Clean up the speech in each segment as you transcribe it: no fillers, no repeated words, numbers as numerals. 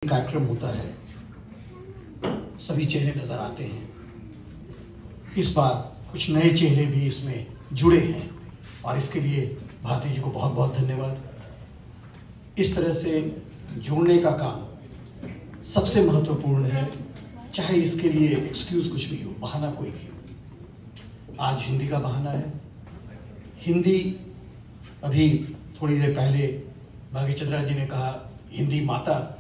कार्यक्रम होता है, सभी चेहरे नजर आते हैं। इस बार कुछ नए चेहरे भी इसमें जुड़े हैं और इसके लिए भारती जी को बहुत बहुत धन्यवाद। इस तरह से जोड़ने का काम सबसे महत्वपूर्ण है, चाहे इसके लिए एक्सक्यूज कुछ भी हो, बहाना कोई भी हो। आज हिंदी का बहाना है। हिंदी, अभी थोड़ी देर पहले भाग्यचंद्रा जी ने कहा हिंदी माता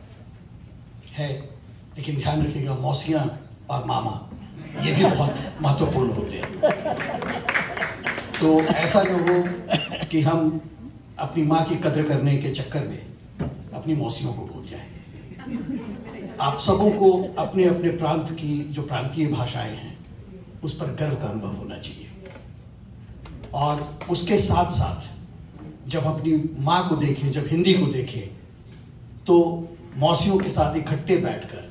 है, लेकिन ध्यान रखिएगा मौसियाँ और मामा ये भी बहुत महत्वपूर्ण होते हैं। तो ऐसा न हो कि हम अपनी माँ की कदर करने के चक्कर में अपनी मौसियों को भूल जाएं। आप सबों को अपने अपने प्रांत की जो प्रांतीय भाषाएं हैं उस पर गर्व का अनुभव होना चाहिए, और उसके साथ साथ जब अपनी माँ को देखें, जब हिंदी को देखें, तो मौसियों के साथ इकट्ठे बैठकर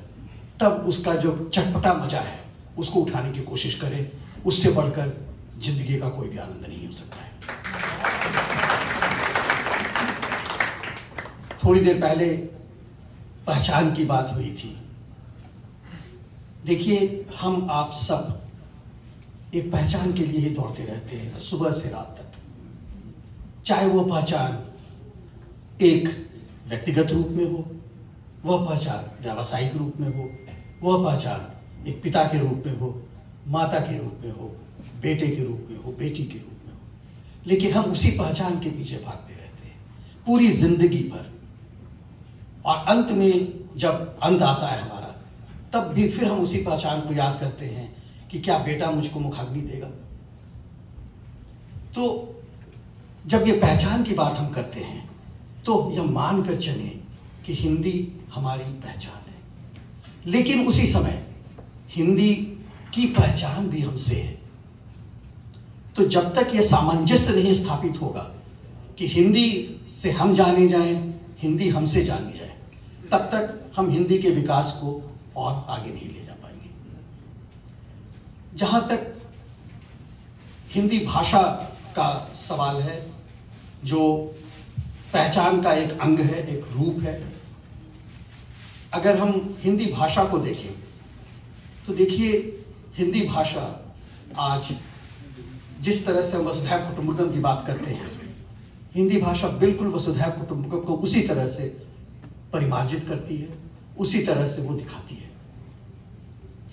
तब उसका जो चटपटा मजा है उसको उठाने की कोशिश करें। उससे बढ़कर जिंदगी का कोई भी आनंद नहीं हो सकता है। थोड़ी देर पहले पहचान की बात हुई थी। देखिए, हम आप सब एक पहचान के लिए ही दौड़ते रहते हैं सुबह से रात तक, चाहे वो पहचान एक व्यक्तिगत रूप में हो, वह पहचान व्यावसायिक रूप में हो, वह पहचान एक पिता के रूप में हो, माता के रूप में हो, बेटे के रूप में हो, बेटी के रूप में हो, लेकिन हम उसी पहचान के पीछे भागते रहते हैं पूरी जिंदगी भर। और अंत में जब अंत आता है हमारा, तब भी फिर हम उसी पहचान को याद करते हैं कि क्या बेटा मुझको मुखाग्नि देगा। तो जब ये पहचान की बात हम करते हैं तो यह मानकर चलें कि हिंदी हमारी पहचान है, लेकिन उसी समय हिंदी की पहचान भी हमसे है। तो जब तक यह सामंजस्य नहीं स्थापित होगा कि हिंदी से हम जाने जाएं, हिंदी हमसे जानी जाए, तब तक हम हिंदी के विकास को और आगे नहीं ले जा पाएंगे। जहां तक हिंदी भाषा का सवाल है, जो पहचान का एक अंग है, एक रूप है, अगर हम हिंदी भाषा को देखें तो देखिए, हिंदी भाषा आज जिस तरह से हम वसुधैव कुटुंबकम की बात करते हैं, हिंदी भाषा बिल्कुल वसुधैव कुटुंबकम को उसी तरह से परिमार्जित करती है, उसी तरह से वो दिखाती है।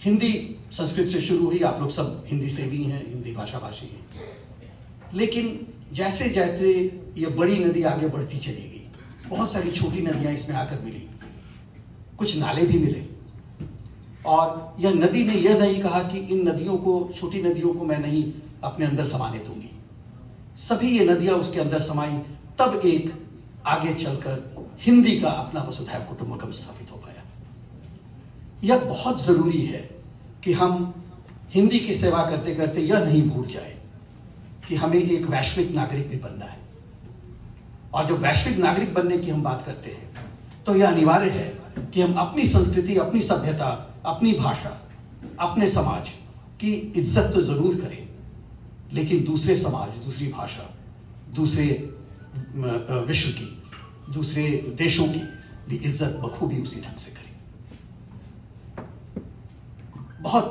हिंदी संस्कृत से शुरू हुई, आप लोग सब हिंदी से भी हैं, हिंदी भाषा भाषी हैं, लेकिन जैसे जैसे ये बड़ी नदी आगे बढ़ती चली गई, बहुत सारी छोटी नदियां इसमें आकर मिली, कुछ नाले भी मिले, और यह नदी ने यह नहीं कहा कि इन नदियों को, छोटी नदियों को मैं नहीं अपने अंदर समाने दूंगी। सभी ये नदियां उसके अंदर समाई, तब एक आगे चलकर हिंदी का अपना वसुधैव कुटुंबकम स्थापित हो पाया। यह बहुत जरूरी है कि हम हिंदी की सेवा करते करते यह नहीं भूल जाए कि हमें एक वैश्विक नागरिक भी बनना है। और जब वैश्विक नागरिक बनने की हम बात करते हैं तो यह अनिवार्य है कि हम अपनी संस्कृति, अपनी सभ्यता, अपनी भाषा, अपने समाज की इज्जत तो जरूर करें, लेकिन दूसरे समाज, दूसरी भाषा, दूसरे विश्व की, दूसरे देशों की भी इज्जत बखूबी उसी ढंग से करें। बहुत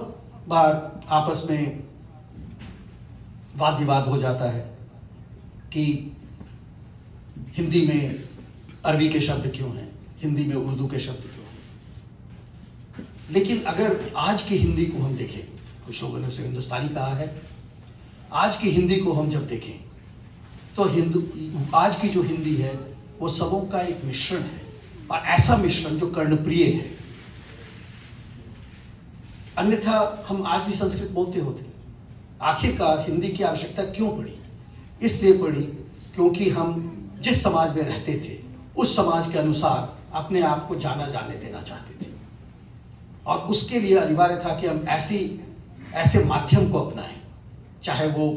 बार आपस में वाद विवाद हो जाता है कि हिंदी में अरबी के शब्द क्यों हैं, हिंदी में उर्दू के शब्द क्यों हैं। लेकिन अगर आज की हिंदी को हम देखें, कुछ लोगों ने उसे हिंदुस्तानी कहा है, आज की हिंदी को हम जब देखें तो आज की जो हिंदी है वो सबों का एक मिश्रण है, और ऐसा मिश्रण जो कर्णप्रिय है। अन्यथा हम आज भी संस्कृत बोलते होते। आखिरकार हिंदी की आवश्यकता क्यों पड़ी? इसलिए पड़ी क्योंकि हम जिस समाज में रहते थे उस समाज के अनुसार अपने आप को जाना जाने देना चाहते थे, और उसके लिए अनिवार्य था कि हम ऐसे माध्यम को अपनाएं, चाहे वो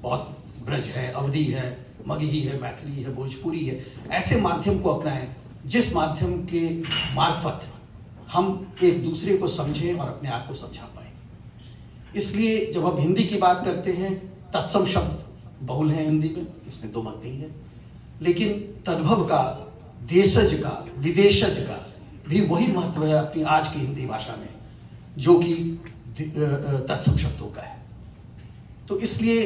बहुत ब्रज है, अवधी है, मगही है, मैथिली है, भोजपुरी है, ऐसे माध्यम को अपनाएं जिस माध्यम के मार्फत हम एक दूसरे को समझें और अपने आप को समझा पाएं। इसलिए जब हम हिंदी की बात करते हैं, तत्सम शब्द बहुल हैं हिंदी में, इसमें दो मत नहीं है, लेकिन तद्भव का, देशज का, विदेशज का, भी वही महत्व है अपनी आज की हिंदी भाषा में जो कि तत्सम शब्दों का है। तो इसलिए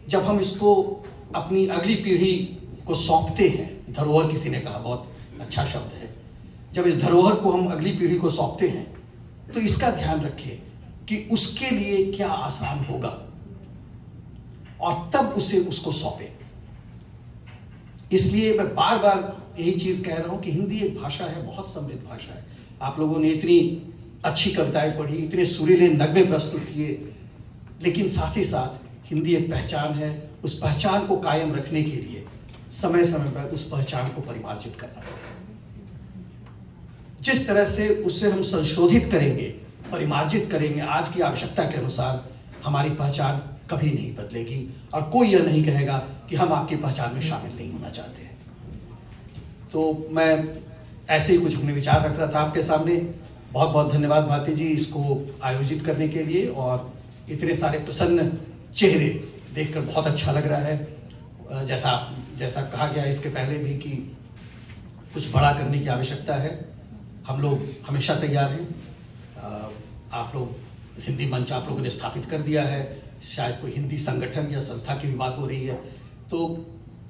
जब हम इसको अपनी अगली पीढ़ी को सौंपते हैं, धरोहर किसी ने कहा, बहुत अच्छा शब्द है, जब इस धरोहर को हम अगली पीढ़ी को सौंपते हैं तो इसका ध्यान रखें कि उसके लिए क्या आसान होगा और तब उसको सौंपे। इसलिए मैं बार बार यही चीज कह रहा हूं कि हिंदी एक भाषा है, बहुत समृद्ध भाषा है। आप लोगों ने इतनी अच्छी कविताएं पढ़ी, इतने सुरीले नगमे प्रस्तुत किए, लेकिन साथ ही साथ हिंदी एक पहचान है। उस पहचान को कायम रखने के लिए समय समय पर उस पहचान को परिमार्जित करना पड़ेगा। जिस तरह से उसे हम संशोधित करेंगे, परिमार्जित करेंगे आज की आवश्यकता के अनुसार, हमारी पहचान कभी नहीं बदलेगी और कोई यह नहीं कहेगा कि हम आपकी पहचान में शामिल नहीं होना चाहते हैं। तो मैं ऐसे ही कुछ अपने विचार रख रहा था आपके सामने। बहुत बहुत धन्यवाद भारती जी इसको आयोजित करने के लिए, और इतने सारे प्रसन्न चेहरे देखकर बहुत अच्छा लग रहा है। जैसा कहा गया इसके पहले भी कि कुछ बड़ा करने की आवश्यकता है, हम लोग हमेशा तैयार हैं। आप लोग हिंदी मंच आप लोगों ने स्थापित कर दिया है, शायद कोई हिंदी संगठन या संस्था की भी बात हो रही है, तो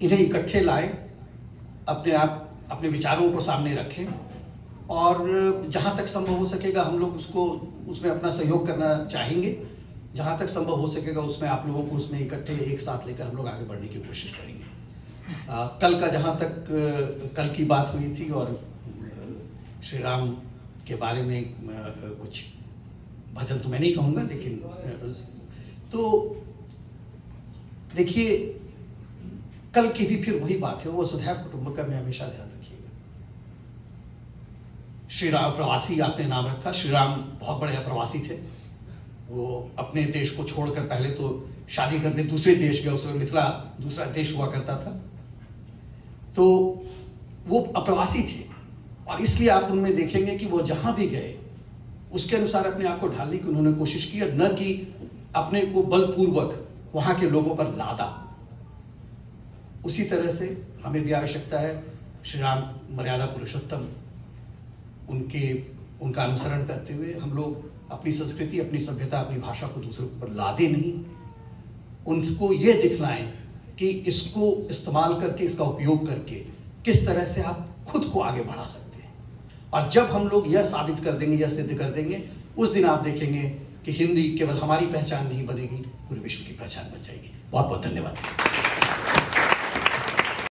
इन्हें इकट्ठे लाएं, अपने विचारों को सामने रखें और जहाँ तक संभव हो सकेगा हम लोग उसमें अपना सहयोग करना चाहेंगे। जहाँ तक संभव हो सकेगा उसमें आप लोगों को उसमें इकट्ठे एक साथ लेकर हम लोग आगे बढ़ने की कोशिश करेंगे। कल की बात हुई थी और श्री राम के बारे में कुछ भजन तो मैं नहीं कहूँगा, लेकिन तो देखिए कल की भी फिर वही बात है, वो वसुधैव कुटुंबकम में हमेशा ध्यान रखिएगा। श्री राम प्रवासी आपने नाम रखा, श्री राम बहुत बड़े प्रवासी थे। वो अपने देश को छोड़कर पहले तो शादी करने दूसरे देश गए, उसमें मिथिला दूसरा देश हुआ करता था, तो वो अप्रवासी थे और इसलिए आप उनमें देखेंगे कि वो जहां भी गए उसके अनुसार अपने आप को ढालने की उन्होंने कोशिश की, और न कि अपने को बलपूर्वक वहां के लोगों पर लादा। उसी तरह से हमें भी आवश्यकता है श्री राम मर्यादा पुरुषोत्तम उनका अनुसरण करते हुए हम लोग अपनी संस्कृति, अपनी सभ्यता, अपनी भाषा को दूसरों पर लादे नहीं, उनको ये दिखलाएं कि इसको इस्तेमाल करके, इसका उपयोग करके किस तरह से आप खुद को आगे बढ़ा सकते हैं। और जब हम लोग यह साबित कर देंगे, यह सिद्ध कर देंगे, उस दिन आप देखेंगे कि हिंदी केवल हमारी पहचान नहीं बनेगी, पूरे विश्व की पहचान बन जाएगी। बहुत बहुत धन्यवाद।